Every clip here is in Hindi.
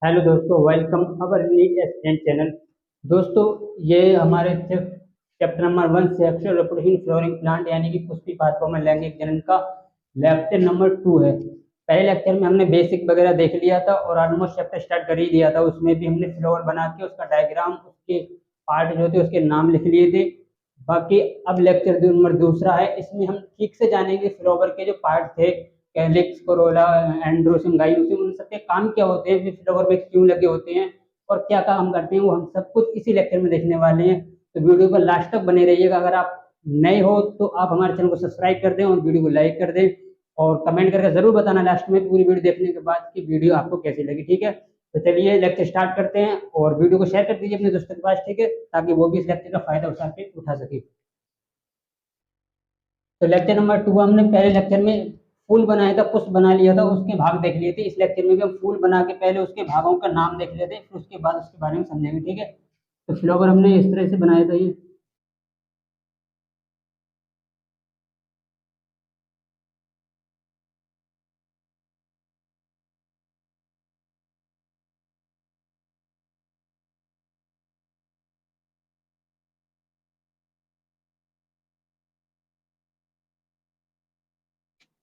हेलो दोस्तों, वेलकम अवर लीड एस्टेंट चैनल। दोस्तों, ये हमारे chapter number 1 sexual reproduction flowering plant यानी कि पुष्पी पादपों में लैंगिक जनन का लेक्चर नंबर 2 है। पहले लेक्चर में हमने बेसिक वगैरह देख लिया था और ऑलमोस्ट चैप्टर स्टार्ट कर ही दिया था। उसमें भी हमने फ्लावर बना के उसका डायग्राम, उसके पार्ट जो थे उसके नाम लिख लिए थे। बाकी अब लेक्चर नंबर दूसरा है, इसमें हम ठीक से जानेंगे फ्लावर के जो पार्ट थे, कैलिक्स, कोरोला, एंड्रोसियम, गाइनोसियम, उन सबके काम क्या होते हैं, फिर फ्लावर में क्यों लगे होते हैं और क्या काम करते हैं, वो हम सब कुछ इसी लेक्चर में देखने वाले हैं। तो वीडियो को लास्ट तक बने रहिएगा। अगर आप नए हो तो आप हमारे चैनल को सब्सक्राइब कर दें और वीडियो को लाइक कर दें और कमेंट करके जरूर बताना लास्ट में पूरी वीडियो देखने के बाद कि वीडियो आपको कैसी लगी। ठीक है, तो चलिए लेक्चर स्टार्ट करते हैं और वीडियो को शेयर कर दीजिए अपने दोस्तों के पास, ठीक है, ताकि वो भी इस लेक्चर का फायदा उठा सके। तो लेक्चर नंबर 2 हमने पहले लेक्चर में फूल बनाया था, पुष्प बना लिया था, उसके भाग देख लिए थे। इस लेक्चर में भी हम फूल बना के पहले उसके भागों का नाम देख लेते हैं, फिर उसके बाद उसके बारे में समझेंगे। ठीक है, तो फ्लावर हमने इस तरह से बनाया था। ये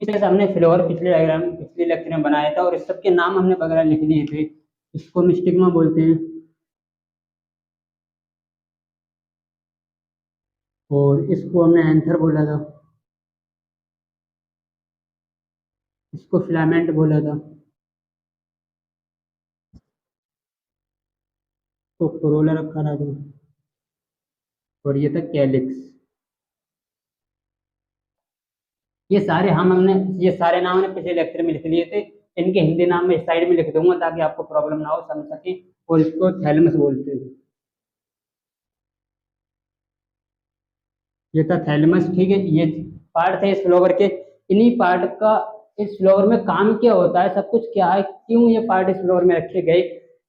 इस तरह से हमने फ्लावर पिछले डायग्राम पिछले लेक्चर में बनाया था और इस सबके नाम हमने वगैरह लिख लिए थे। इसको हम स्टिग्मा बोलते हैं और इसको हमने एंथर बोला था, इसको फिलामेंट बोला था, इसको कोरोला रखा था और ये था कैलिक्स। ये सारे नाम हमने पिछले लेक्चर में लिख लिए थे। इनके हिंदी नाम में साइड में लिख दूंगा ताकि आपको प्रॉब्लम ना हो, समझ सके। और इसको थैलमस बोलते हैं। ये था थैलमस, ठीक है। ये पार्ट थे इस फ्लावर के। इन्हीं पार्ट का इस फ्लावर में काम क्या होता है, सब कुछ क्या है, क्यों ये पार्ट इस फ्लावर में रखे गए,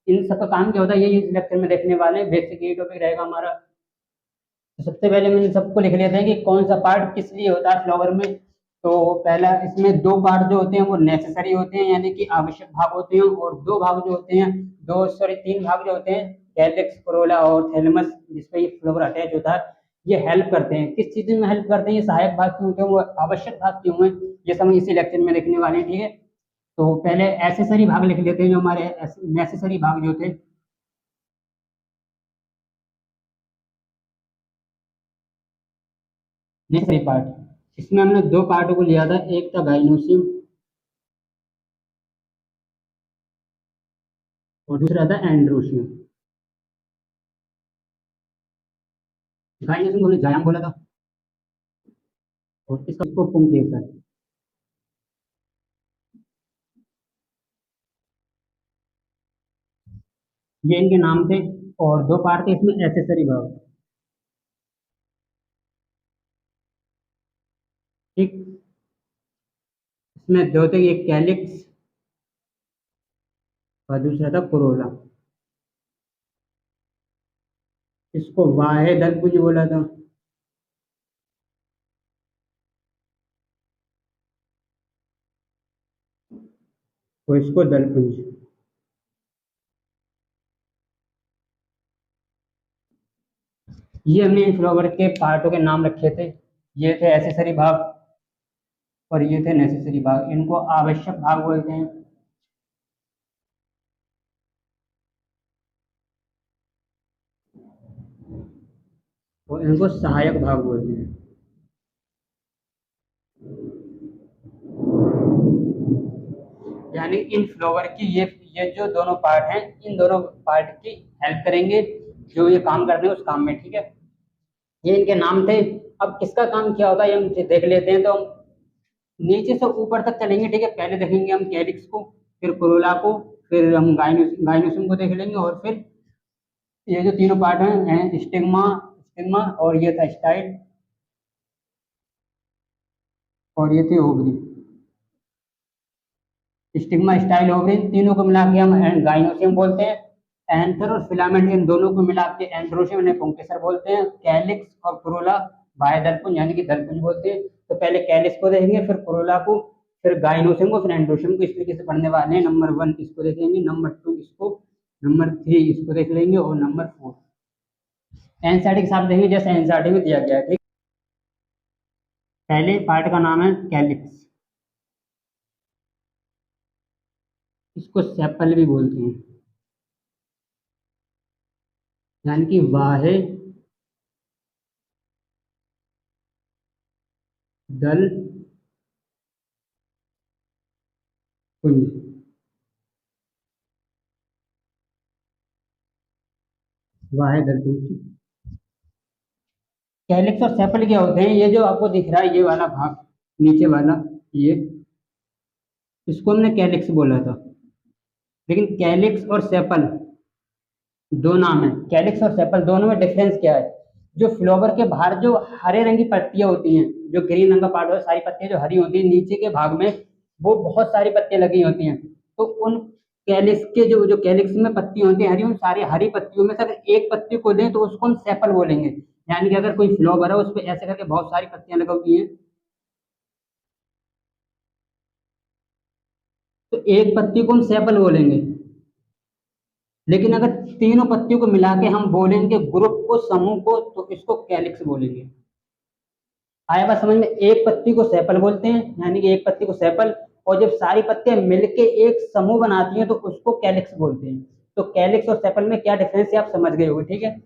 इन सब का काम क्या होता है, ये इस लेक्चर में देखने वाले हैं। बेसिक ये टॉपिक रहेगा हमारा। तो सबसे पहले मैंने सबको लिख लेते हैं कि कौन सा पार्ट किस लिए होता है फ्लावर में। तो पहला, इसमें दो पार्ट जो होते हैं वो नेसेसरी होते हैं यानी कि आवश्यक भाग होते हैं, और दो भाग जो होते हैं, तीन भाग जो होते हैं, कैलिक्स, कोरोला और थैलेमस, जिसपे ये फ्लावर अटैच होता है, ये हेल्प करते हैं। किस चीज में हेल्प करते हैं, ये सहायक भाग क्यों होते हैं, वो आवश्यक भाग क्यों है, ये सब हम इसी लेक्चर में देखने वाले हैं। ठीक है, तो पहले एसेसरी भाग लिख लेते हैं, जो हमारे नेसेसरी भाग जो थे। नेसेसरी पार्ट, इसमें हमने दो पार्टों को लिया था, एक था गाइनोसियम और दूसरा था एंड्रोसियम। गाइनोसियम को हमने जायम बोला था और इसको पुंकेसर। ये इनके नाम थे। और दो पार्ट थे इसमें एसेसरी भाग, ठीक। इसमें दो थे, एक कैलिक्स और दूसरा था कोरोला। इसको वाहे दलपुंज बोला था और इसको दलपुंज। ये हमने इन फ्लावर के पार्टों के नाम रखे थे। ये थे एसेसरी भाग और ये थे नेसेसरी भाग। इनको आवश्यक भाग बोलते हैं और इनको सहायक भाग बोलते हैं। यानी इन फ्लावर की ये जो दोनों पार्ट हैं, इन दोनों पार्ट की हेल्प करेंगे जो ये काम करते हैं उस काम में। ठीक है, ये इनके नाम थे। अब किसका काम क्या होता है ये हम देख लेते हैं। तो हम नीचे से ऊपर तक चलेंगे, ठीक है। पहले देखेंगे हम कैलिक्स को, फिर कोरोला को, फिर हम गाइनोसियम को देख लेंगे, और फिर ये जो तीनों पार्ट हैं, स्टिग्मा स्टिग्मा और ये था स्टाइल और ये थी ओवरी। स्टिग्मा, स्टाइल, ओवरी, तीनों को मिला के हम गाइनोसियम बोलते हैं। एंथर और फिलामेंट, इन दोनों को मिला के एंड्रोसियम यानी पुंकेसर बोलते हैं। कैलिक्स और कोरोला बाह्य दलपुंज यानी कि दलपुंज बोलते हैं। तो पहले कैलिक्स को देखेंगे, फिर कोरोला को, फिर गाइनोसिम को, फिर एंडोसिम को इस तरीके से पढ़ने वाले हैं। नंबर 1 इसको देख लेंगे, नंबर 2 इसको, नंबर 3 इसको देख लेंगे, और नंबर 4 एनसीईआरटी के साथ देखेंगे जैसे एनसीईआरटी में दिया गया है। ठीक, पहले पार्ट का नाम है कैलिक्स, इसको सेपल भी बोलते हैं, यानी कि वाहे दल पुंज। वाहे दल पुंज। कैलिक्स और सेपल क्या होते हैं? ये जो आपको दिख रहा है ये वाला भाग, नीचे वाला, ये, इसको हमने कैलिक्स बोला था। लेकिन कैलिक्स और सेपल दो नाम है। कैलिक्स और सेपल दोनों में डिफरेंस क्या है? जो फ्लावर के बाहर जो हरे रंग की पत्तियां होती हैं, जो ग्रीन रंग का पार्ट होता है, सारी पत्तियां जो हरी होती हैं, नीचे के भाग में वो बहुत सारी पत्तियां लगी होती हैं। तो उन कैलिक्स के जो जो कैलिक्स में पत्तियां होती हैं हरी, उन सारी हरी पत्तियों में से अगर एक पत्ती को लें तो उसको हम सेपल बोलेंगे। यानी कि अगर कोई फ्लावर है उस पर ऐसे करके बहुत सारी पत्तियां लगी हुई हैं, तो एक पत्ती को हम सेपल बोलेंगे। लेकिन अगर तीनों पत्तियों को मिला के हम बोलेंगे ग्रुप को, समूह को, तो इसको कैलिक्स बोलेंगे। आया बात समझ में? एक पत्ती को सेपल बोलते हैं, यानी कि एक पत्ती को सेपल, और जब सारी पत्तियां मिलके एक समूह बनाती हैं तो उसको कैलिक्स बोलते हैं। तो कैलिक्स और सेपल में क्या डिफरेंस है आप समझ गए होगे। ठीक है,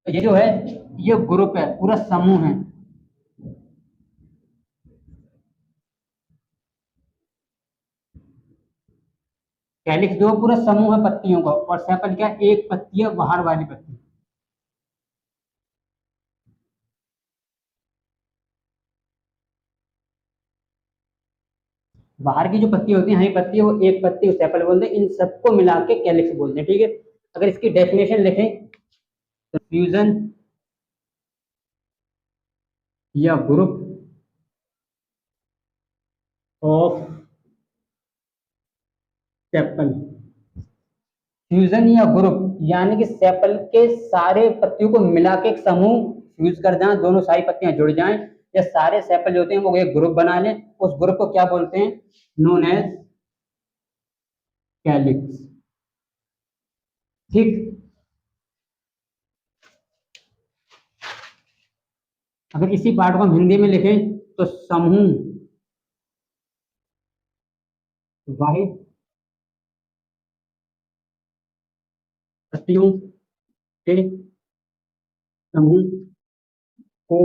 तो ये जो है ये ग्रुप है, पूरा समूह है। कैलिक्स जो पूरा समूह है पत्तियों का, और सेपल क्या? एक पत्ती है, बाहर वाली पत्ती। बाहर की जो पत्ती होती है, हरी पत्ती, वो एक पत्ती सेपल बोलते हैं। इन सबको मिला के कैलिक्स बोलते हैं। ठीक है, अगर इसकी डेफिनेशन लिखें तो फ्यूजन या ग्रुप ऑफ सेपल। फ्यूजन या ग्रुप यानी कि सेपल के सारे पत्तियों को मिला के एक समूह फ्यूज कर जाए, दोनों सारी पत्तियां जुड़ जाएं, या सारे सेपल जो होते हैं वो एक ग्रुप बना लें, उस ग्रुप को क्या बोलते हैं? Known as calyx. ठीक, अगर इसी पार्ट को हम हिंदी में लिखें तो समूह वाहित पत्तियों के समूह को,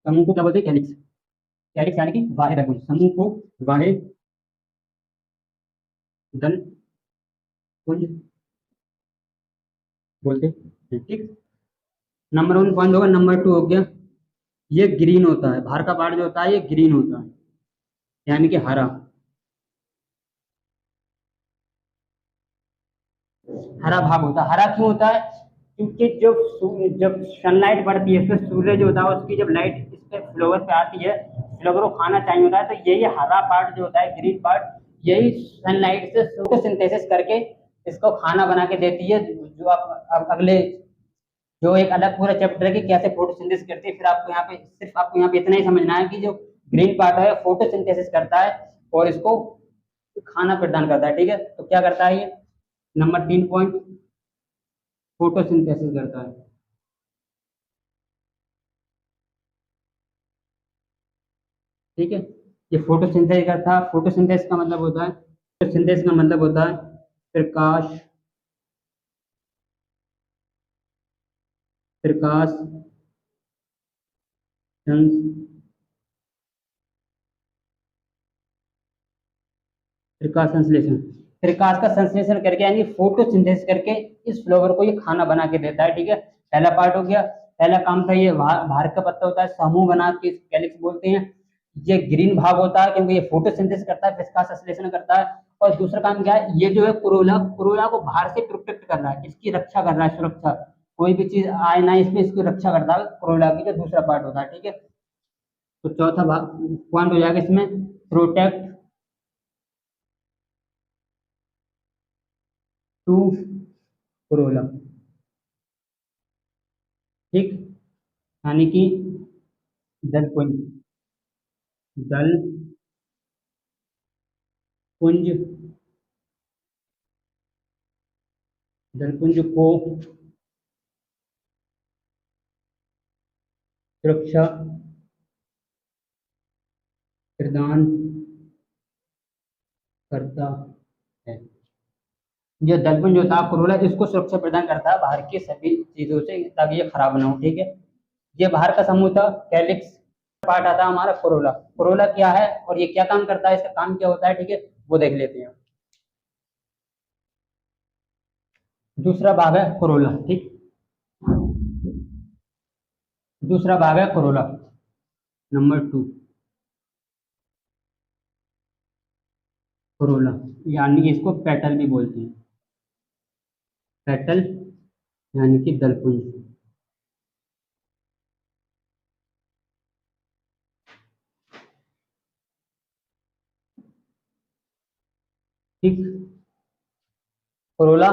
समूह को क्या बोलते हैं? कैलिक्स। कैलिक्स यानी कि वाहिद दल, समूह को वाहिद दल पुंज बोलते हैं। ठीक, नंबर 1 पॉइंट होगा। नंबर 2 हो गया, ये ग्रीन होता है, बाहर का पार्ट जो होता है ये ग्रीन होता है, यानी कि हरा। हरा भाग होता है। हरा क्यों होता है? क्योंकि जब सनलाइट पड़ती है, इसमें सूर्य जो होता है उसकी जब लाइट इस पे फ्लावर पे आती है, फ्लावर को खाना चाहिए होता है, तो यही हरा पार्ट जो होता है, ग्रीन पार्ट, यही सनलाइट से फोटोसिंथेसिस करके इसको खाना बना के देती है। जो आप अब अगले जो एक अलग पूरा चैप्टर है कि कैसे फोटोसिंथेसिस करती है, फिर आपको यहाँ पे सिर्फ आपको यहाँ पे इतना ही समझना है कि जो ग्रीन पार्ट है फोटोसिंथेसिस करता है और इसको खाना प्रदान करता है। ठीक है, तो क्या करता है ये? नंबर 3 पॉइंट, फोटोसिंथेसिस करता है। ठीक है, ये फोटोसिंथेसिस करता है। फोटोसिंथेसिस का मतलब होता है, फोटोसिंथेसिस का मतलब होता है प्रकाश, प्रकाश प्रकाश संश्लेषण। प्रकाश का संश्लेषण करके यानी फोटोसिंथेसिस करके इस फ्लावर को ये खाना बना के देता है। ठीक है, पहला पार्ट हो गया। पहला काम था ये बाहर का पत्ता होता है, समूह बना के कैलिक्स बोलते हैं। ये ग्रीन भाग होता है क्योंकि ये फोटोसिंथेसिस करता है, प्रकाश संश्लेषण करता है। और दूसरा काम क्या है? ये जो है कोरोला, कोरोला को बाहर से प्रोटेक्ट कर रहा है, इसकी रक्षा कर रहा है, सुरक्षा, कोई भी चीज आए ना इसमें, इसकी रक्षा करता है कोरोला की, जो दूसरा पार्ट होता है। ठीक है, तो चौथा भाग पॉइंट हो जाएगा इसमें, प्रोटेक्ट टू कोरोला। ठीक, यानी कि दलपुंज, दल पुंज, दलपुंज को सुरक्षा प्रदान करता है। जो दलपुंज होता है कोरोला, इसको सुरक्षा प्रदान करता है बाहर की सभी चीजों से, ताकि ये खराब ना हो। ठीक है, ये बाहर का समूह था। कैलिक्स पार्ट आता है हमारा कोरोला। कोरोला क्या है और ये क्या काम करता है, इसका काम क्या होता है, ठीक है, वो देख लेते हैं। दूसरा भाग है कोरोला। ठीक, दूसरा भाग है कोरोला, नंबर 2, कोरोला, यानी कि इसको पेटल भी बोलते हैं। पेटल यानी कि दलपुंज। ठीक, कोरोला,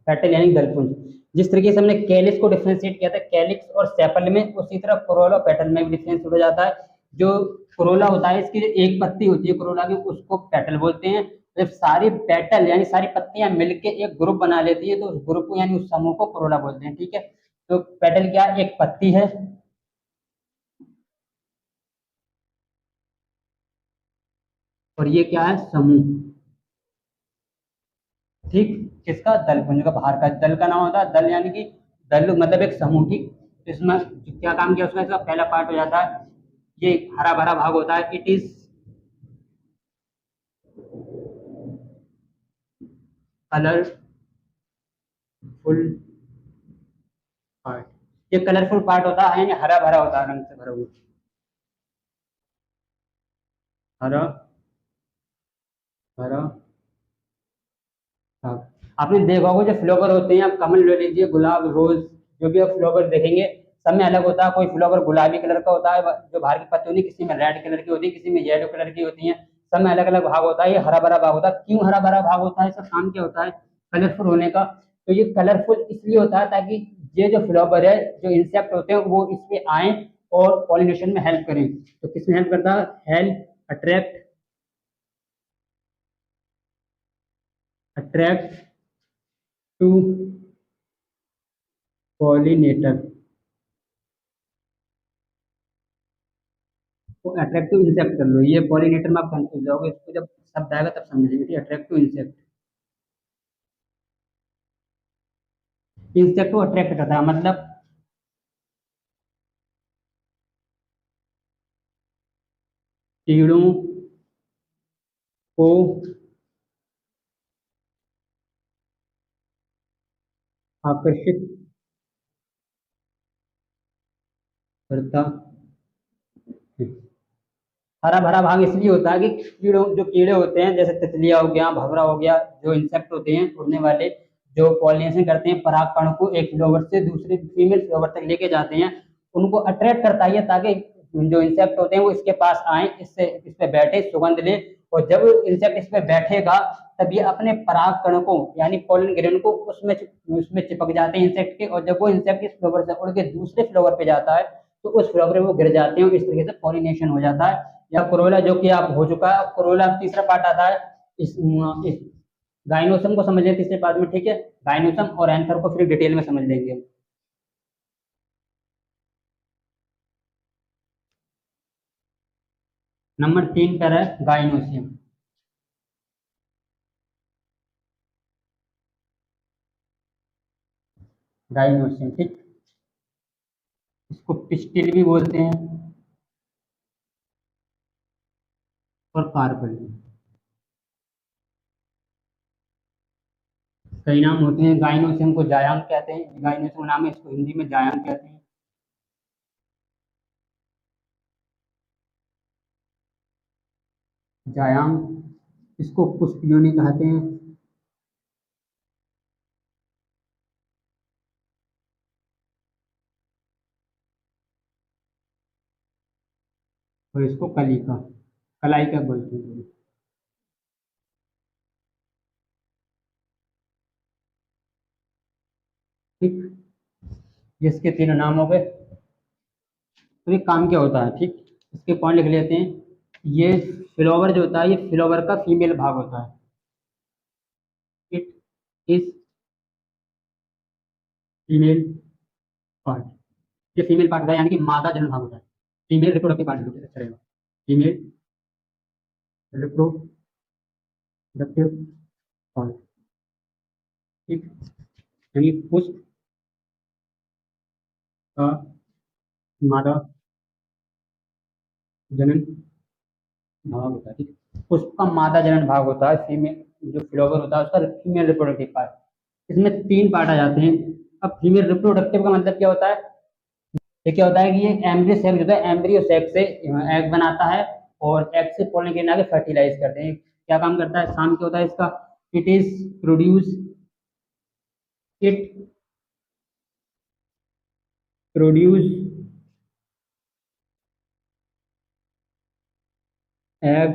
पेटल यानी दलपुंज। जिस तरीके से हमने कैलिक्स को डिफरेंशिएट किया था कैलिक्स और सेपल में, उसी तरह कोरोला और पेटल में भी डिफरेंशिएट हो जाता है। जो कोरोला होता है, इसकी जो एक पत्ती होती है कोरोला की, उसको पेटल बोलते हैं। जब सारी पेटल यानी सारी पत्तियां मिलके एक ग्रुप बना लेती है, तो उस ग्रुप को यानी उस समूह को कोरोला बोलते हैं। ठीक है, तो पेटल क्या, एक पत्ती है, और ये क्या है, समूह। ठीक, किसका, दलपुंज का, बाहर का। दल का नाम होता है, दल यानी कि दल मतलब एक समूह। ठीक, तो इसमें क्या काम किया उसमें, इसका पहला पार्ट हो जाता है, ये हरा भरा भाग होता है, इट इज कलरफुल पार्ट। ये कलरफुल पार्ट होता है यानी हरा भरा होता है, रंग से भरा हुआ, हरा भरा भाग। आपने देखा होगा जो फ्लावर होते हैं, आप कमल ले लीजिए, गुलाब, रोज, जो भी आप फ्लावर देखेंगे, सब में अलग होता है। कोई फ्लावर गुलाबी कलर का होता है, जो बाहर की पत्ती होती है, किसी में रेड कलर की होती है, किसी में येलो कलर की होती है, सब में अलग अलग भाग होता है। ये हरा भरा भाग होता है। क्यों हरा भरा भाग होता है, इसका काम क्या होता है, कलरफुल होने का। तो ये कलरफुल इसलिए होता है ताकि ये जो फ्लावर है, जो इंसेक्ट होते हैं, वो इस पे आए और पॉलिनेशन में हेल्प करें। तो किसमें हेल्प करता है, help attract, attract to pollinator, तो अट्रैक्टिव इंसेक्ट कर लो। ये पॉलिनेटर में आप कंफ्यूज जाओगे, इसको जब शब्द आएगा तब समझेंगे। ठीक, अट्रैक्टिव इंसेक्ट, इंसेक्ट को अट्रैक्ट करता है, मतलब कीड़ों को आकर्षित करता है। हरा भरा भाग इसलिए होता है कि कीड़ों, जो कीड़े होते हैं, जैसे तितलियां हो गया, भंवरा हो गया, जो इंसेक्ट होते हैं उड़ने वाले, जो पॉलिनेशन करते हैं, पराग कण को एक फ्लावर से दूसरे फीमेल फ्लावर तक लेके जाते हैं, उनको अट्रैक्ट करता है, ताकि जो इंसेक्ट होते हैं वो इसके पास आए, इससे इस पे बैठे, सुगंध लें। और जब इंसेक्ट इस पे बैठेगा, तब ये अपने पराग कण को यानी पोलन ग्रेन को उसमें चिपक जाते हैं इंसेक्ट के। और जब वो इंसेक्ट इस फ्लावर से उड़ के दूसरे फ्लावर पे जाता है, तो उस फ्लावर में वो गिर जाते हैं, और इस तरीके से पॉलिनेशन हो जाता है। या कोरोला, जो कि आप हो चुका है। कोरोला तीसरा पार्ट आता है, इस गाइनोसम को समझ लें तीसरे पार्ट में। ठीक है, गाइनोसम और एंथर को फिर डिटेल में समझ लेंगे। नंबर 3 पर है गाइनोसियम। गाइनोसियम, ठीक, इसको पिस्टिल भी बोलते हैं और कार्पल भी। कई नाम होते हैं। गाइनोसियम को जायांग कहते हैं, गाइनोसियम नाम है, इसको हिंदी में जायांग कहते हैं। जायांग, इसको पुष्पियोनी कहते हैं, और इसको कलिका, कलाई का बोलते हैं। ठीक, जिसके तीनों नाम हो गए। तो ये काम क्या होता है, ठीक, इसके पॉइंट लिख लेते हैं। ये फ्लावर जो होता है, ये फ्लावर का फीमेल भाग होता है। इट इज फीमेल पार्ट, ये फीमेल पार्ट होता है, यानी कि मादा जनन भाग होता है। फीमेल रिप्रोडक्टिव पार्ट अच्छा रहेगा, फीमेल रिप्रोडक्टिव पार्ट, ठीक, यानी पुष्प का मादा जनन भाग होता है, ठीक। पुष्प का मादा जनन भाग होता है, फीमेल जो फ्लावर होता है उसका फीमेल रिप्रोडक्टिव पार्ट। इसमें तीन पार्ट आ जाते हैं। अब फीमेल रिप्रोडक्टिव का मतलब क्या होता है, ये क्या होता है कि ये एम्ब्रियो सेक जो होता है, एम्ब्रियो सेक से एग बनाता है, और एग से पोलन के आगे फर्टिलाइज करते हैं। क्या काम करता है, काम क्या होता है इसका, it is produce it produce egg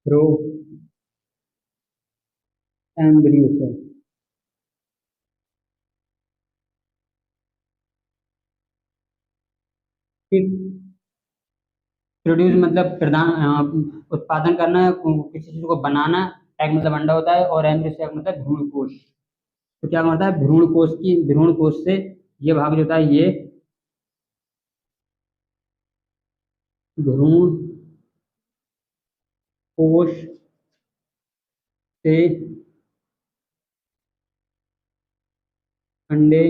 through embryo sac, ठीक। प्रोड्यूस मतलब प्रदान, उत्पादन करना, किसी चीज को बनाना। एग मतलब अंडा होता है, और एम्ब्रियो सेक मतलब भ्रूण कोश। तो क्या होता है, भ्रूण कोश से ये भाग जो होता है, ये भ्रूण कोश से अंडे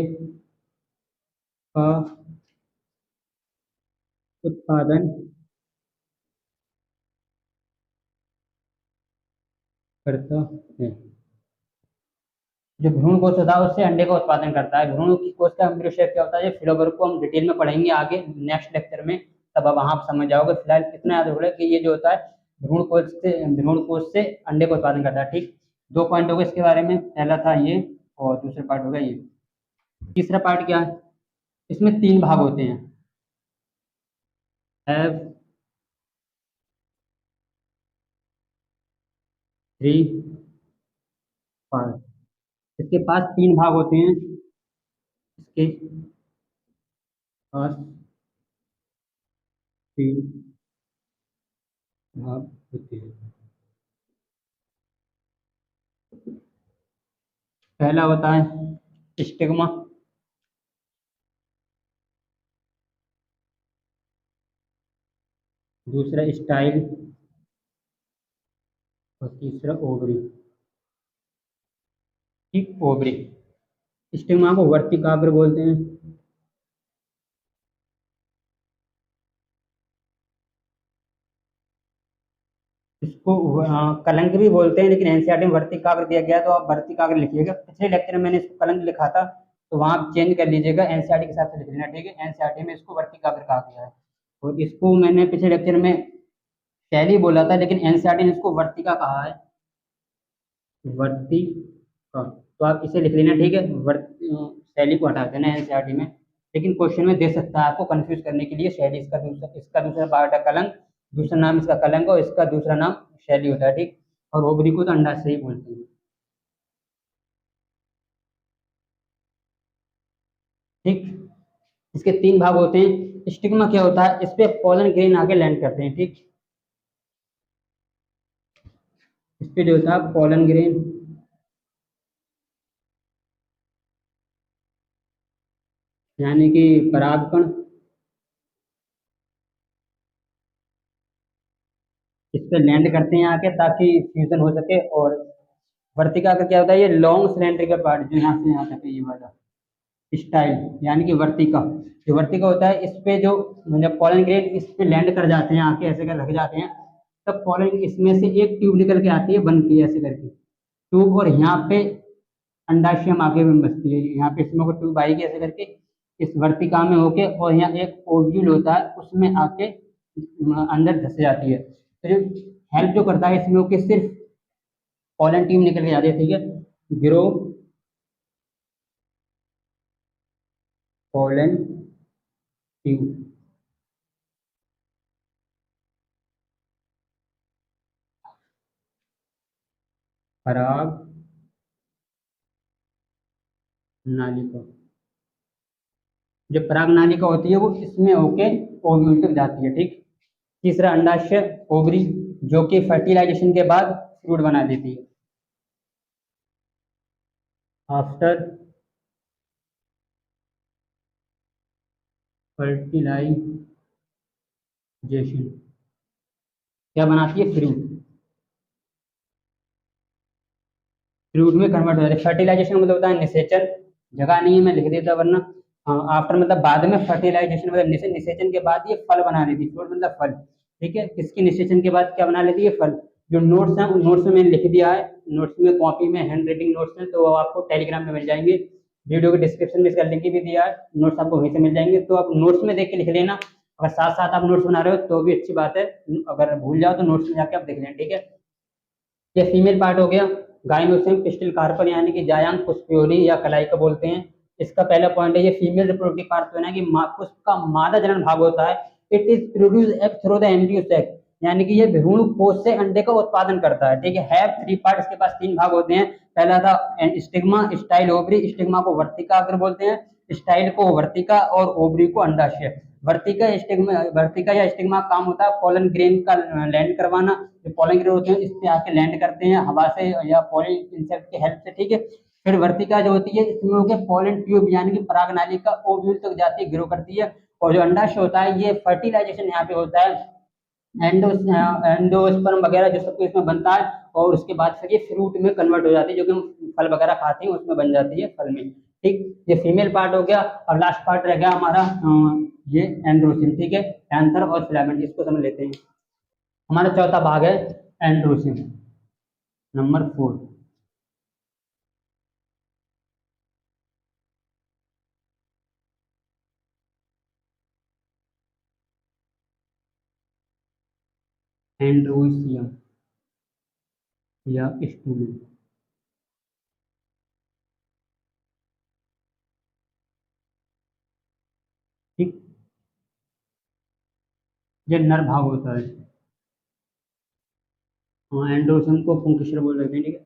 का उत्पादन करता है। जो भ्रूण कोश होता है उससे अंडे का उत्पादन करता है। भ्रूण कोश का एम्ब्रियो शेप क्या होता है, ये फिलोबर को हम डिटेल में पढ़ेंगे आगे नेक्स्ट लेक्चर में, तब अब वहां आप समझ जाओगे। फिलहाल इतना याद रखो कि ये जो होता है भ्रूण कोश से अंडे का उत्पादन करता है, ठीक। दो पॉइंट हो गए इसके बारे में, पहला था ये, और दूसरा पार्ट हो गया ये। तीसरा पार्ट क्या है, इसमें तीन भाग होते हैं, हैव थ्री पार्ट। इसके पास तीन भाग होते हैं, इसके पास तीन भाग होते हैं। पहला होता है स्टिग्मा, दूसरा स्टाइल, और तीसरा ओवरी, ठीक, ओवरी। स्टिग्मा को वर्तिकाग्र बोलते हैं, इसको कलंक भी बोलते हैं, लेकिन एनसीईआरटी में वर्तिकाग्र दिया गया है, तो आप वर्तिकाग्र लिखिएगा। पिछले लेक्चर में मैंने इसको कलंक लिखा था, तो वहां आप चेंज कर लीजिएगा, एनसीईआरटी के हिसाब से लिख लेना, ठीक है। एनसीईआरटी में इसको वर्तिकाग्र कहा गया है, और इसको मैंने पिछले लेक्चर में शैली बोला था, लेकिन एनसीईआरटी ने इसको वर्तिका कहा है, वर्तिका। तो आप इसे लिख लेना, ठीक है। शैली को हटा देना एनसीईआरटी में, लेकिन क्वेश्चन में दे सकता है आपको कंफ्यूज करने के लिए। शैली इसका दूसरा पार्ट है कलंक, दूसरा नाम इसका कलंक, और इसका दूसरा नाम शैली होता है, ठीक। और ओवरी को तो अंडा से ही बोलते हैं, ठीक। इसके तीन भाग होते हैं। स्टिग्मा क्या होता है, इस पे पोलन ग्रेन आके लैंड करते हैं, ठीक। इस पे जो होता है पोलन ग्रेन, यानी कि परागकण, इस पे लैंड करते हैं आके, ताकि फ्यूजन हो सके। और वर्तिका का क्या होता है, ये लॉन्ग सिलेंड्रिकल पार्ट जो यहाँ से यहाँ तक है, ये वाला स्टाइल, यानी कि वर्तिका। जो वर्तिका होता है, इस पे जो जब पोलन ग्रेन इस पे लैंड कर जाते हैं आके, ऐसे कर लग जाते हैं, तब पोलन इसमें से एक ट्यूब निकल के आती है बन के, ऐसे करके ट्यूब, और यहाँ पे अंडाशयम आगे में बसती है, यहाँ पे इसमें को ट्यूब आएगी ऐसे करके इस वर्तिका में होके, और यहाँ एक ओव्यूल होता है उसमें आके अंदर धस जाती है। तो जो हेल्प जो करता है इसमें होके, सिर्फ पोलन ट्यूब निकल के जाती है, ठीक है। ग्रो पोलन ट्यूब, पराग नालिका, जो परागनालिका होती है वो इसमें होके ओव्यूल तक जाती है। ठीक। तीसरा अंडाशय ओवरी, जो कि फर्टिलाइजेशन के बाद फ्रूट बना देती है। आफ्टर फर्टिलाइजेशन क्या बनाती है? फ्रूट। फ्रूट में कन्वर्ट हो जाती है। फर्टिलाइजेशन मतलब होता है निषेचन। जगह नहीं है, मैं लिख देता वरना। आफ्टर मतलब बाद में, फर्टिलाइजेशन मतलब निषेचन के बाद ये फल बना लेती है। फ्रूट मतलब फल। ठीक है। किसकी निषेचन के बाद क्या बना लेती है? फल। जो नोट्स हैं उन नोट्स में मैंने लिख दिया है। नोट्स में कॉपी में हैंड राइटिंग नोट्स हैं, तो वो आपको टेलीग्राम में मिल जाएंगे। वीडियो के डिस्क्रिप्शन में इसका लिंक भी दिया है। नोट्स आपको वहीं से मिल जाएंगे, तो आप नोट्स में देख के लिख लेना। अगर साथ साथ आप नोट्स बना रहे हो तो भी अच्छी बात है, अगर भूल जाओ तो नोट्स में जाके आप देख लेना। ठीक है। ये फीमेल पार्ट हो गया। गाइनोसियम पिस्टल कार्पल यानी कि जायांग पुष्पयोनी या कलाई को बोलते हैं। इसका पहला पॉइंट है, ये फीमेल रिप्रोडक्टिव पार्ट है कि पुष्प का मादा जनन भाग होता है। It is produce egg through the embryo sac, यानी कि ये भ्रूण कोश से अंडे का उत्पादन करता है। ठीक है। हैव थ्री पार्ट, इसके पास तीन भाग होते हैं। पहला था स्टिग्मा, स्टाइल, ओवरी। स्टिग्मा को वर्तिका अग्र बोलते हैं, स्टाइल को वर्तिका और ओवरी को अंडाशय। वर्तिका या स्टिग्मा काम होता है पॉलन ग्रेन का लैंड करवाना। जो पॉलन ग्रेन होते हैं इस पे आके लैंड करते हैं हवा से या पॉलन इंसेक्ट की हेल्प से। ठीक है। फिर वर्तिका जो होती है इसमें होके पॉलन ट्यूब यानी कि परागनालिका ओव्यूल तक जाती है, ग्रो करती है। और जो अंडाशय होता है ये फर्टिलाइजेशन यहाँ पे होता है, एंडोस्पर्म वगैरह जो सब कुछ इसमें बनता है, और उसके बाद फिर ये फ्रूट में कन्वर्ट हो जाती है, जो कि हम फल वगैरह खाते हैं उसमें बन जाती है फल में। ठीक। ये फीमेल पार्ट हो गया। अब लास्ट पार्ट रह गया हमारा ये एंड्रोसिन। ठीक है। एंथर और फिलामेंट, इसको समझ लेते हैं। हमारा चौथा भाग है एंड्रोसिन, नंबर 4। एंड्रोसियम या स्टूल। ठीक। ये नर भाग होता है। एंड्रोसियम को पुंकेसर बोल रहे हैं। ठीक है।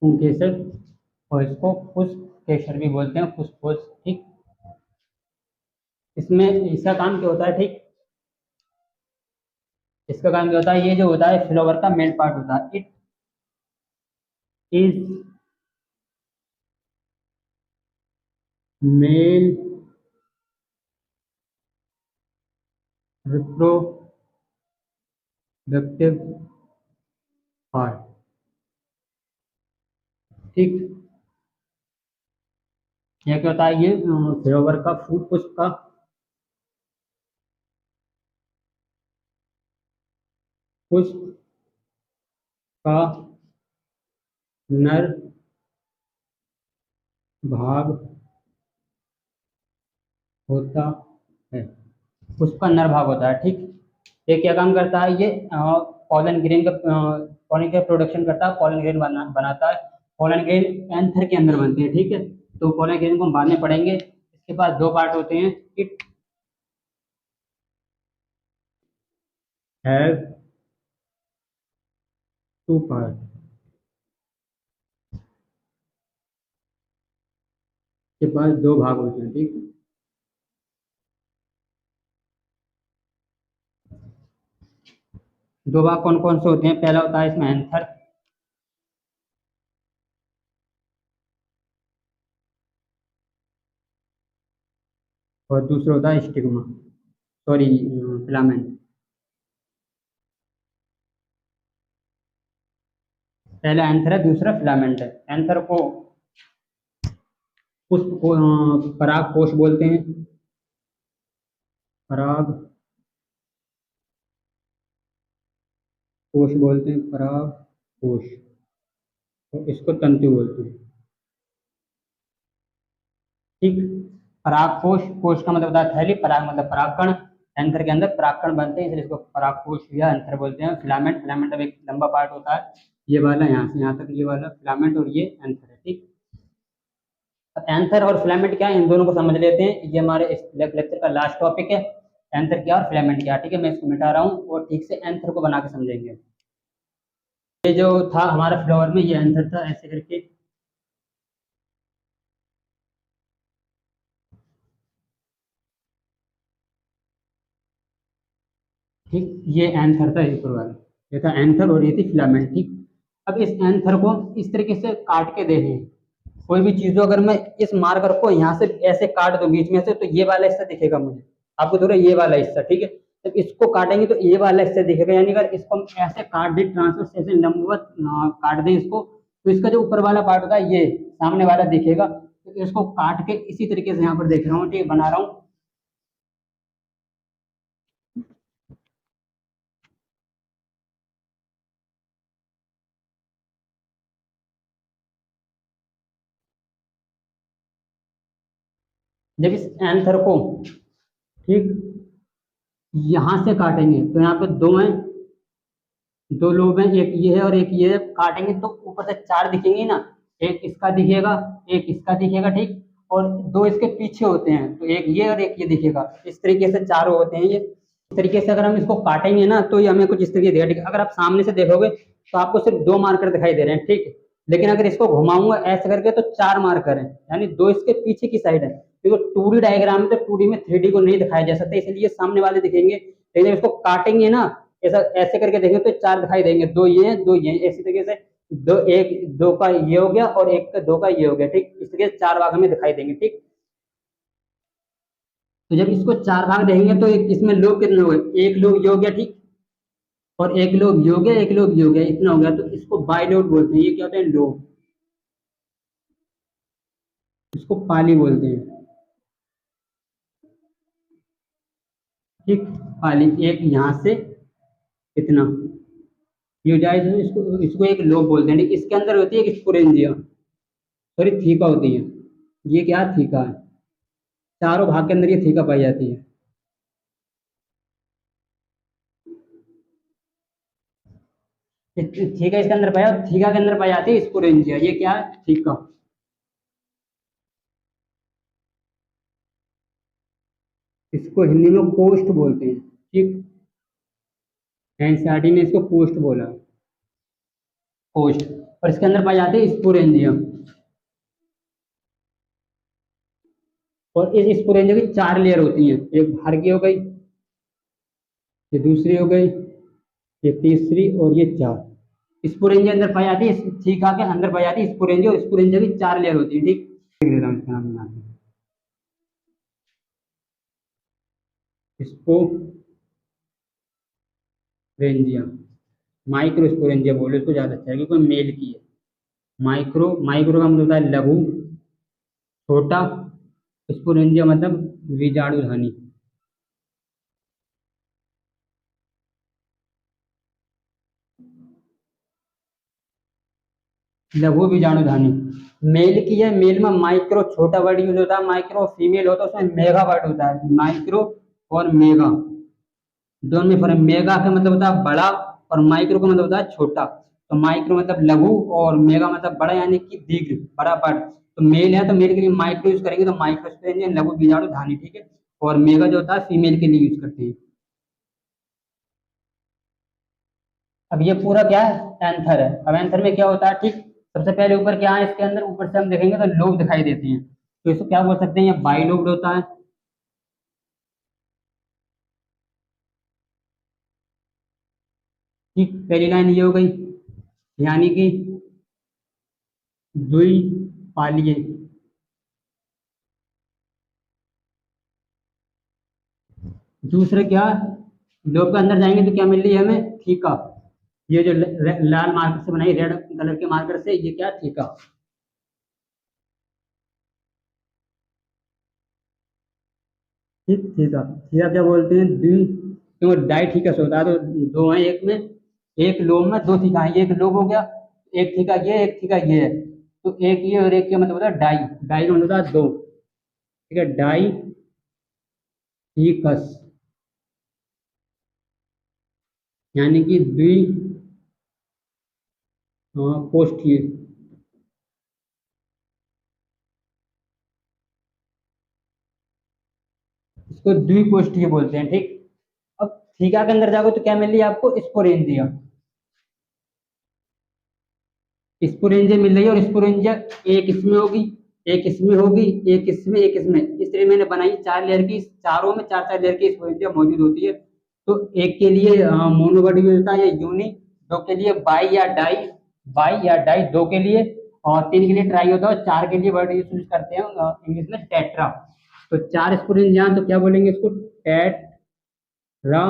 पुंकेसर, और इसको पुष्पकेसर भी बोलते हैं, पुष्पोष। ठीक। इसमें इसका काम क्या होता है? ठीक। इसका काम क्या होता है? ये जो होता है फ्लावर का मेन पार्ट होता है। It is male reproductive part. ठीक। यह क्या होता है? ये फ्लावर का फूल पुष्प का पुष्प का नर भाग होता है। पुष्प का नर भाग होता है। ठीक। ये क्या काम करता है? ये पॉलन का प्रोडक्शन करता है, पॉलन ग्रेन बनाता है। पॉलन ग्रेन एंथर के अंदर बनते हैं। ठीक है। तो पॉलन ग्रेन को हम बाद में पढ़ेंगे। इसके पास दो पार्ट होते हैं। इट हैव टू पार्ट, के पास दो भाग होते हैं। ठीक। दो भाग कौन कौन से होते हैं? पहला होता है इसमें एंथर, और दूसरा होता है स्टिग्मा, सॉरी फिलामेंट। पहला एंथर है, दूसरा फिलामेंट है। एंथर को पुष्प को पराग कोश बोलते हैं, पराग कोश बोलते हैं, पराग कोश। तो इसको तंतु बोलते हैं। ठीक। पराग कोश, कोश का मतलब होता है थैली, पराग मतलब परागकण। एंथर के अंदर परागकण बनते हैं, इसलिए इसको पराग कोश या एंथर बोलते हैं। फिलामेंट, फिलामेंट अब एक लंबा पार्ट होता है, ये वाला यहाँ से यहाँ तक, ये वाला फिलामेंट, और ये एंथर है। ठीक। एंथर और फिलामेंट क्या है, इन दोनों को समझ लेते हैं। ये हमारे इस लेक्चर का लास्ट टॉपिक है, एंथर क्या और फिलामेंट क्या। ठीक है। मैं इसको मिटा रहा हूँ और ठीक से एंथर को बना के समझेंगे। ये जो था हमारा फ्लावर में, ये एंथर था ऐसे करके। ठीक, ये एंथर था ऊपर वाला, ये था एंथर और ये थी फिलामेंट। ठीक, अब इस एंथर को इस तरीके से काट के देखें, कोई भी चीज अगर मैं इस मार्कर को यहाँ से ऐसे काट दूं बीच में से, तो ये वाला हिस्सा दिखेगा मुझे, आपको थोड़ा ये वाला हिस्सा। ठीक है, जब इसको काटेंगे तो ये वाला हिस्सा दिखेगा, यानी अगर इसको हम ऐसे काट दें, ट्रांसवर्स ऐसे लंबवत काट दें इसको, तो इसका जो ऊपर वाला पार्ट होगा ये सामने वाला दिखेगा। तो इसको काट के इसी तरीके से यहाँ पर देख रहा हूँ, ठीक, बना रहा हूँ। जब इस एंथर को, ठीक, यहां से काटेंगे तो यहाँ पे दो हैं, दो लोब हैं, एक ये है और एक ये है, काटेंगे तो ऊपर से चार दिखेंगे ना, एक इसका दिखेगा, एक इसका दिखेगा, ठीक, और दो इसके पीछे होते हैं, तो एक ये और एक ये दिखेगा। इस तरीके से चारों होते हैं ये। इस तरीके से अगर हम इसको काटेंगे ना तो ये हमें कुछ इस तरीके दिखेगा। ठीक है, अगर आप सामने से देखोगे तो आपको सिर्फ दो मार्कर दिखाई दे रहे हैं, ठीक, लेकिन अगर इसको घुमाऊंगा ऐसे करके तो चार मार्कर हैं, यानी दो इसके पीछे की साइड है। क्योंकि 2D डायग्राम में, तो 2D में 3D को नहीं दिखाया जा सकता, इसलिए सामने वाले दिखेंगे, लेकिन जब इसको काटेंगे ना ऐसा ऐसे करके देखेंगे तो चार दिखाई देंगे, दो ये हैं, दो ये हैं, इसी तरीके से दो, एक दो का ये हो गया और एक का दो का ये हो गया। ठीक, इस तरीके से चार भाग हमें दिखाई देंगे। ठीक, तो जब इसको चार भाग देंगे तो इसमें लोग कितने हो गए, एक लोग ये हो गया, ठीक, और एक लोग ये हो गया, एक लोग ये हो गया, इतना हो गया, तो इसको बाई लोग बोलते हैं। ये क्या होते हैं, लोग, इसको पाली बोलते हैं। ठीक, पाली, एक यहाँ से इतना ये हो जाए तो इसको इसको एक लोब बोलते हैं। ठीक, इसके अंदर होती है एक स्पोरेंजिया, सॉरी थीका होती है, ये क्या थीका है, चारों भाग के अंदर ये थीका पाई जाती है। थीका इसके अंदर पाया, थीका के अंदर पाई जाती है स्पोरेंजिया, ये क्या है, थीका। इसको हिंदी में कोष्ठ बोलते हैं। ठीक, एनसीईआरटी ने इसको कोष्ठ बोला, कोष्ठ, और इसके अंदर पाई जाती है स्पोरेंजिया। और इस स्पोरेंजिया की चार लेयर होती हैं, एक बाहर की हो गई, ये दूसरी हो गई, ये तीसरी, और ये चार। स्पोरेंजिया अंदर पाई जाती है, थीका के अंदर पाई जाती है स्पोरेंजिया, और स्पोरेंजिया की चार लेयर होती है। ठीक, लिख देता हूँ इसका नाम यहाँ पे, स्पोरेंजिया, माइक्रो स्पोरेंजिया बोलो इसको, ज्यादा अच्छा है क्योंकि मेल की है। माइक्रो, माइक्रो का मतलब होता है लघु, छोटा, स्पोरेंजिया मतलब बीजाणुधानी। लघु बीजाणुधानी मेल की है। मेल में माइक्रो छोटा वर्ड यूज होता है, माइक्रो फीमेल होता है उसमें मेगा वर्ड होता है। माइक्रो और मेगा दोनों में फर्क, मेगा का मतलब होता है बड़ा और माइक्रो का मतलब होता है छोटा। तो माइक्रो मतलब लघु और मेगा मतलब बड़ा, यानी कि दीर्घ, बड़ा वर्ड। तो मेल है तो मेल के लिए माइक्रो यूज करेंगे, तो माइक्रो स्पोरेंजिया लघु बीजाणुधानी। ठीक है, और मेगा जो होता है फीमेल के लिए यूज करते हैं। अब ये पूरा क्या है, एंथर है। अब एंथर में क्या होता है, ठीक, सबसे पहले ऊपर क्या है, इसके अंदर ऊपर से हम देखेंगे तो लोब दिखाई देते हैं, तो इसको क्या बोल सकते हैं, ये बाइलोब्ड होता है। ठीक, पहली लाइन ये हो गई, यानी कि द्विपालीय। दूसरे क्या, लोब के अंदर जाएंगे तो क्या मिल रही है हमें, थीका। ये जो लाल मार्कर से बनाई, रेड कलर के मार्कर से, ये क्या, थीका। ठीक, थीका, थीका क्या बोलते हैं, द्वि, क्योंकि डाई थीका से होता है, तो दो है एक में, एक लोब में दो थीका है, एक लोब हो गया, एक थीका ये, एक थीका ये है, तो एक ये और एक ये मतलब होता है डाई, डाई का मतलब होता है दो। ठीक है, डाई थीकस, यानी कि द्वि कोष्ठीय। इसको द्विकोष्ठीय बोलते हैं। ठीक, अब थीका के अंदर जाओगे तो क्या मिल रही है आपको, स्पोरेंजिया। स्पोरेंजिया मिल रही है, और स्पोरेंजिया एक इसमें होगी, एक इसमें होगी, एक इसमें, एक इसमें, इस तरह मैंने बनाई चार लेयर की, चारों में चार चार लेयर की स्पोरेंजिया मौजूद होती है। तो एक के लिए मोनो वर्ड यूज होता है या यूनि, दो के लिए बाई या डाई, दो के लिए, और तीन के लिए ट्राई होता है, और चार के लिए वर्ड यूज करते हैं इंग्लिश में टेट्रा। तो चार स्पोरेंजिया तो क्या बोलेंगे इसको, टेट्रा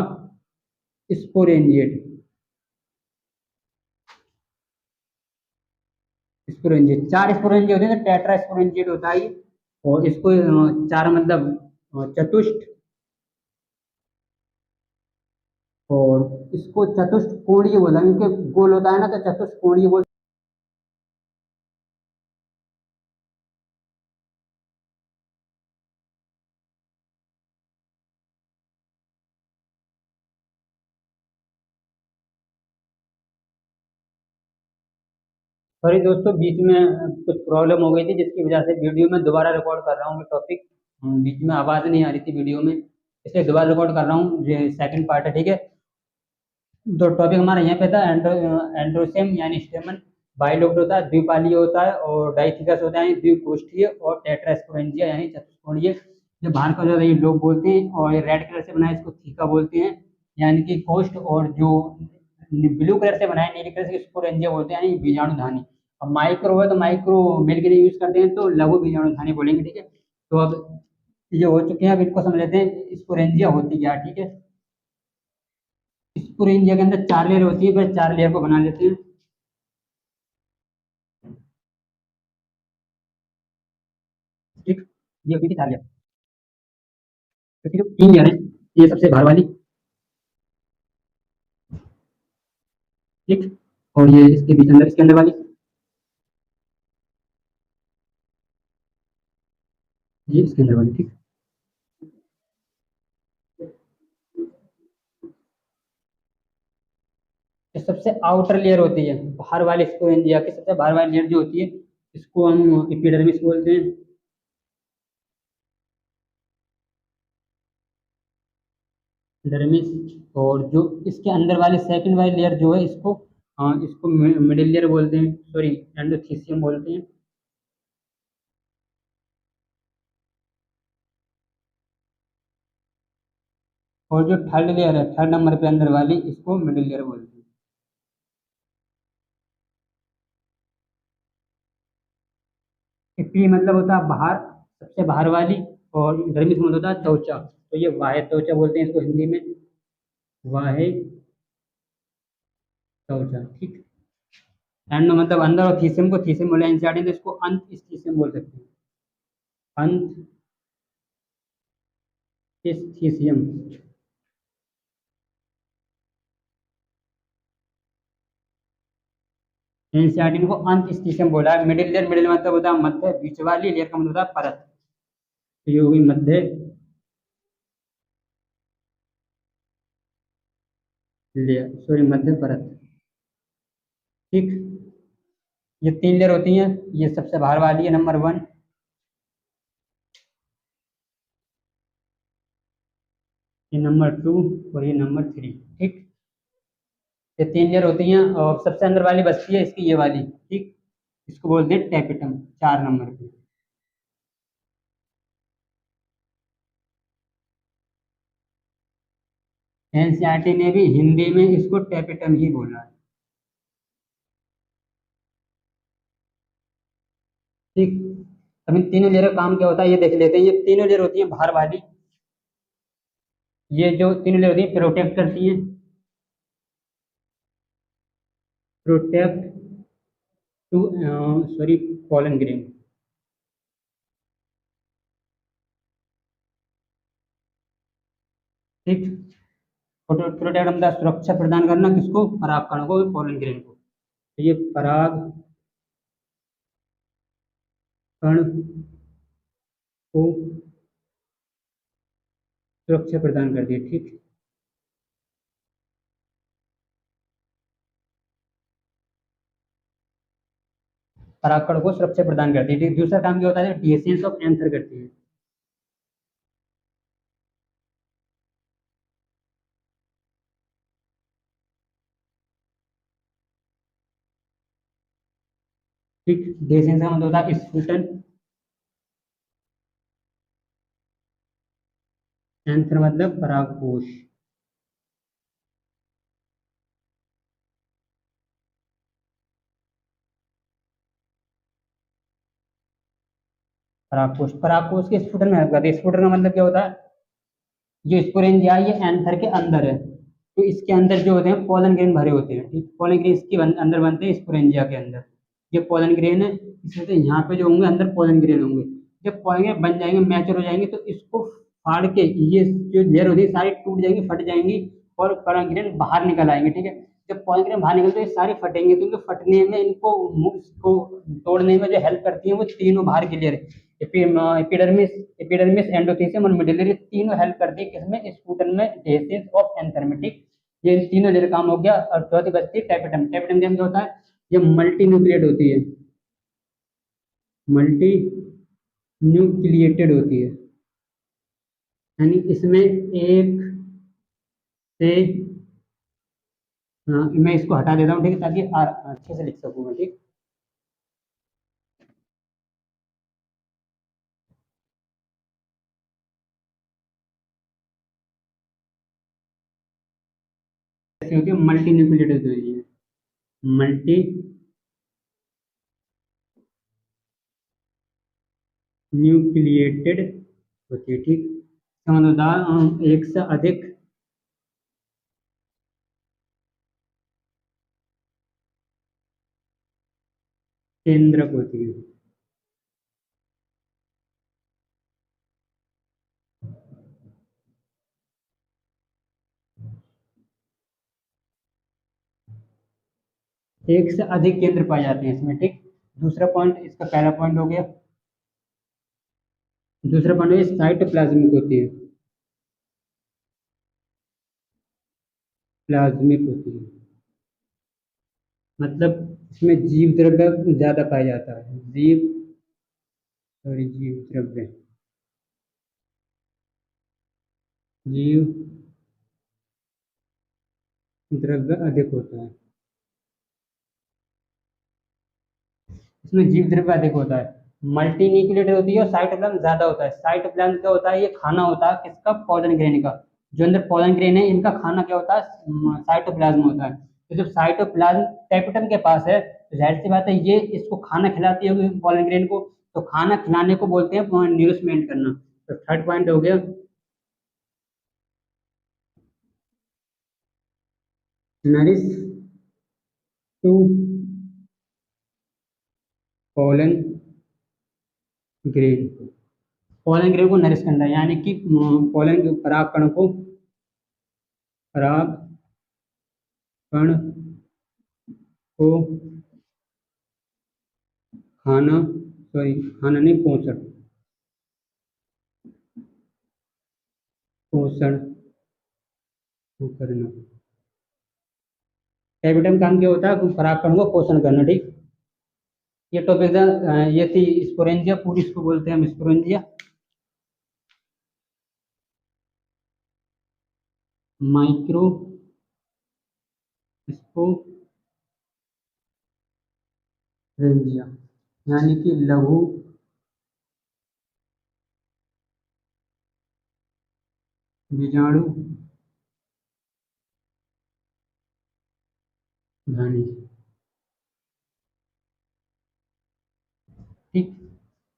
स्पोरेंजिएट, स्पोरेंजिएट चार स्पोरेंजिया होते हैं तो टेट्रा स्पोरेंजिएट होता है ये। और इसको चार मतलब चतुष्ट, और इसको चतुष्ट कोणीय बोला, क्योंकि गोल होता है ना, तो चतुष्ट कोणीय बोल। सॉरी दोस्तों, बीच में कुछ प्रॉब्लम हो गई थी जिसकी वजह से वीडियो में दोबारा रिकॉर्ड कर रहा हूँ टॉपिक। बीच में आवाज़ नहीं आ रही थी वीडियो में, इसलिए दोबारा रिकॉर्ड कर रहा हूँ। ये सेकंड पार्ट है, ठीक है। तो टॉपिक हमारा यहाँ पे था एंड्रोसेम यानी स्टेमन, बाइलोब्ड होता है, द्विपालीय होता है, और डाइथिकस होता है द्विकोष्ठीय, और टेट्रास्पोरेंजिया यानी चतुष्कोणीय। जो बाहर का जो है ये लोग बोलते हैं, और ये रेड कलर से बना है इसको थीका बोलते हैं यानी कि कोष्ठ, और जो ब्लू कलर से बना है नीले कलर से स्पोरेंजिया बोलते हैं यानी बीजाणुधानी। अब माइक्रो है तो माइक्रो मेल के लिए यूज करते हैं तो लघु बीजाणुधानी बोलेंगे, ठीक है। तो अब ये हो चुके हैं, अब इनको समझ लेते हैं स्पोरेंजिया होती क्या, ठीक है। स्पोरेंजिया के अंदर चार लेयर होती है, बस चार लेयर को बना लेते हैं, ठीक। ये होती है चार लेयर, तो फिर तीन लेयर है, ये सबसे बाहर वाली, ठीक। और ये इसके बीच अंदर, इसके अंदर वाली, ये इसके अंदर वाली, ठीक। ये सबसे आउटर लेयर होती है, बाहर वाली स्पोरेंजिया की सबसे बाहर वाली लेयर जो होती है, इसको हम एपिडर्मिस बोलते हैं, डर्मिस। और जो इसके अंदर वाली सेकंड वाली लेयर जो है, इसको मिडिल लेयर बोलते हैं, सॉरी एंडोथीसियम बोलते हैं। और जो थर्ड लेयर है, थर्ड नंबर पे अंदर वाली, इसको मिडिल लेयर बोलते हैं। पी मतलब होता है बाहर, सबसे बाहर वाली, और डर्मिस मतलब होता है त्वचा, तो ये वाहे त्वचा बोलते हैं इसको हिंदी में, वाहे त्वचा, ठीक। एंडो मतलब अंदर, और थीसियम को थीसियम बोले एनसीईआरटी, तो इसको अंत थीसियम बोल सकते हैं, अंत थीसियम। एनसीईआरटी को अंत थीसियम बोला है। मिडिल लेयर, मिडिल मतलब होता है मध्य, बीच वाली लेयर का मतलब होता है परत, तो ये होगी मध्य लेयर, सॉरी मध्य परत, ठीक। ये तीन लेयर होती हैं, ये सबसे बाहर वाली है नंबर वन, ये नंबर टू, और ये नंबर थ्री, ठीक। ये तीन लेयर होती हैं, और सबसे अंदर वाली बचती है इसकी ये वाली, ठीक। इसको बोलते हैं टेपिटम, चार नंबर पे। एनसीईआरटी ने भी हिंदी में इसको टेपिटम ही बोला है, ठीक। अब इन तीनों लेयर का काम क्या होता है ये देख लेते हैं। ये तीनों लेयर होती है बाहर वाली, ये जो तीनों लेयर होती है प्रोटेक्ट करती है, protect to, sorry, pollen grain, ठीक। प्रोटेक्ट मतलब सुरक्षा प्रदान करना, किसको, पराग कणों को, पॉलन ग्रेन को। तो ये पराग कण को सुरक्षा प्रदान करती है, ठीक। पराग कण को सुरक्षा प्रदान करती है, ठीक। दूसरा काम क्या होता है, डिसेंस ऑफ एंथर करती है, ठीक। डिसेंस का मतलब होता है स्फुटन, एंथर मतलब परागकोश, परागकोश, परागकोश के स्फुटन में हेल्प करती है। स्फुटन का मतलब क्या होता है, जो स्पोरेंजिया ये एंथर के अंदर है, तो इसके अंदर जो होते हैं पोलन ग्रेन भरे होते हैं, ठीक, पोलन ग्रेन इसके अंदर बनते हैं स्पोरेंजिया के अंदर। ये पोलन ग्रेन है, इसमें से यहाँ पे जो होंगे अंदर पोलन ग्रेन होंगे। जब पोलन ग्रेन बन जाएंगे, मैच्योर हो जाएंगे, तो इसको फाड़ के ये जो लेयर होती है सारी टूट जाएंगी, फट जाएंगी और पोलन ग्रेन बाहर निकल आएंगे, ठीक है। जब पोलन ग्रेन बाहर निकलते हैं सारी फटेंगे, तो इनको फटने में, इसको तोड़ने में जो हेल्प करती है वो तीनों बाहर की लेयर, एपिडर्मिस, एपिडर्मिस, एंडोथेलियम और मिडिलरी, तीनों हेल्प करती है किसमें, स्पूटन में, डेसिस ऑफ एंथरमेटिक। ये तीनों लेयर काम हो गया। और चौथी बचती है टेपिटम। टेपिटम क्या होता है, ये मल्टी न्यूक्लिएट होती है, मल्टी न्यूक्लिएटेड होती है, यानी इसमें एक से, हाँ मैं इसको हटा देता हूँ, ठीक है, ताकि अच्छे से लिख सकूँ मैं, ठीक। ऐसी होती है मल्टी न्यूक्लिएटेड होती है, मल्टी न्यूक्लिएटेड होती है, ठीक। समझदार एक से अधिक केंद्रक होती है। एक से अधिक केंद्र पाए जाते हैं इसमें, ठीक। दूसरा पॉइंट, इसका पहला पॉइंट हो गया। दूसरा पॉइंट है साइटोप्लाज्मिक होती है, प्लाज्मिक होती है, मतलब इसमें जीव द्रव्य ज्यादा पाया जाता है, जीव द्रव्य, जीव द्रव्य अधिक होता है, इसमें जीव द्रव्य अधिक होता है। मल्टी न्यूक्लिएटेड होती है और साइटोप्लाज्म ज्यादा होता है। साइटोप्लाज्म क्या होता है, ये खाना होता है किसका, पोलन ग्रेन का। जो अंदर पोलन ग्रेन है इनका खाना क्या होता है, साइटोप्लाज्म होता है। तो जब साइटोप्लाज्म टेपिटम के पास है, तो जाहिर सी बात है ये इसको खाना खिलाती है पोलन ग्रेन को, तो खाना खिलाने को बोलते हैं न्यूरिशमेंट करना। तो थर्ड पॉइंट हो गया nourish to pollen grain. Pollen grain को नरिश करना, यानी कि पोलन पराग कण को, पराग कण को खाना, सॉरी खाना नहीं, पोषण, पोषण करना। टेपिटम काम क्या होता है, पराग कण को पोषण करना, ठीक। ये टॉपिक था, ये थी स्पोरेंजिया, पूरी इसको बोलते हैं हम स्पोरेंजिया। माइक्रो स्पोरेंजिया यानी कि लघु बीजाणु घानी, ठीक।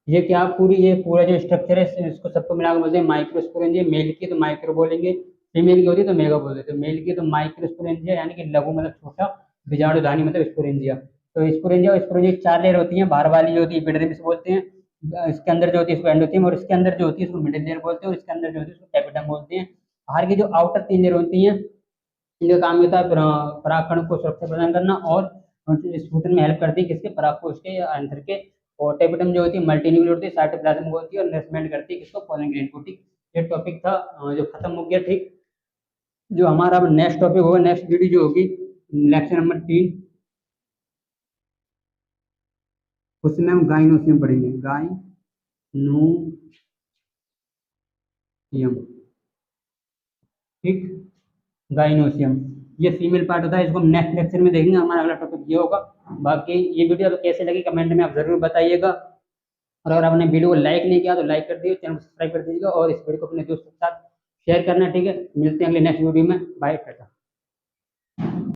ये क्या पूरी, ये पूरा जो स्ट्रक्चर है इसको सबको मिलाकर बोलते हैं माइक्रोस्पोरेंजिया। मेल की तो माइक्रो बोलेंगे, फीमेल की होती है तो मेगा बोलते हैं। तो मेल की तो माइक्रोस्पोरेंजिया यानी कि लघु मतलब छोटा, बीजाणुधानी मतलब स्पोरेंजिया। तो स्पोरेंजिया और स्पोरेंजिया चार लेयर होती हैं। बाहर वाली जो होती है एपिडर्मिस बोलते हैं, इसके अंदर जो होती है इसको एंडोथेलियम, और इसके अंदर जो होती है इसको मिडिल लेयर बोलते हैं, और इसके अंदर जो होती है इसको टेपिटम बोलते हैं। बाहर की जो आउटर तीन लेयर होती हैं इनका काम होता है परागकण को सुरक्षा प्रदान करना, और स्फुटन में हेल्प करती है किसके, परागकोश के या एंथर के। और टेपिटम जो होती है मल्टीन्यूक्लियर होती है, साइटोप्लाज्म को होती है, और नरिशमेंट करती है किसको, पोलन ग्रेन को, ठीक। ये टॉपिक था जो खत्म हो गया, ठीक। जो हमारा अब नेक्स्ट टॉपिक होगा, नेक्स्ट वीडियो जो होगी लेक्चर नंबर 3, उसमें हम गाइनोसियम पढ़ेंगे, गाइनोसियम, ठीक, गाइनोसियम। ये फीमेल पार्ट होता है, इसको हम नेक्स्ट लेक्चर में देखेंगे। हमारा अगला टॉपिक ये होगा। बाकी ये वीडियो तो कैसे लगी कमेंट में आप जरूर बताइएगा, और अगर आपने वीडियो को लाइक नहीं किया तो लाइक कर दीजिए, चैनल को सब्सक्राइब कर दीजिएगा, और इस वीडियो को अपने दोस्तों के साथ शेयर करना, ठीक है। मिलते हैं अगले नेक्स्ट वीडियो में, बाय, टाटा।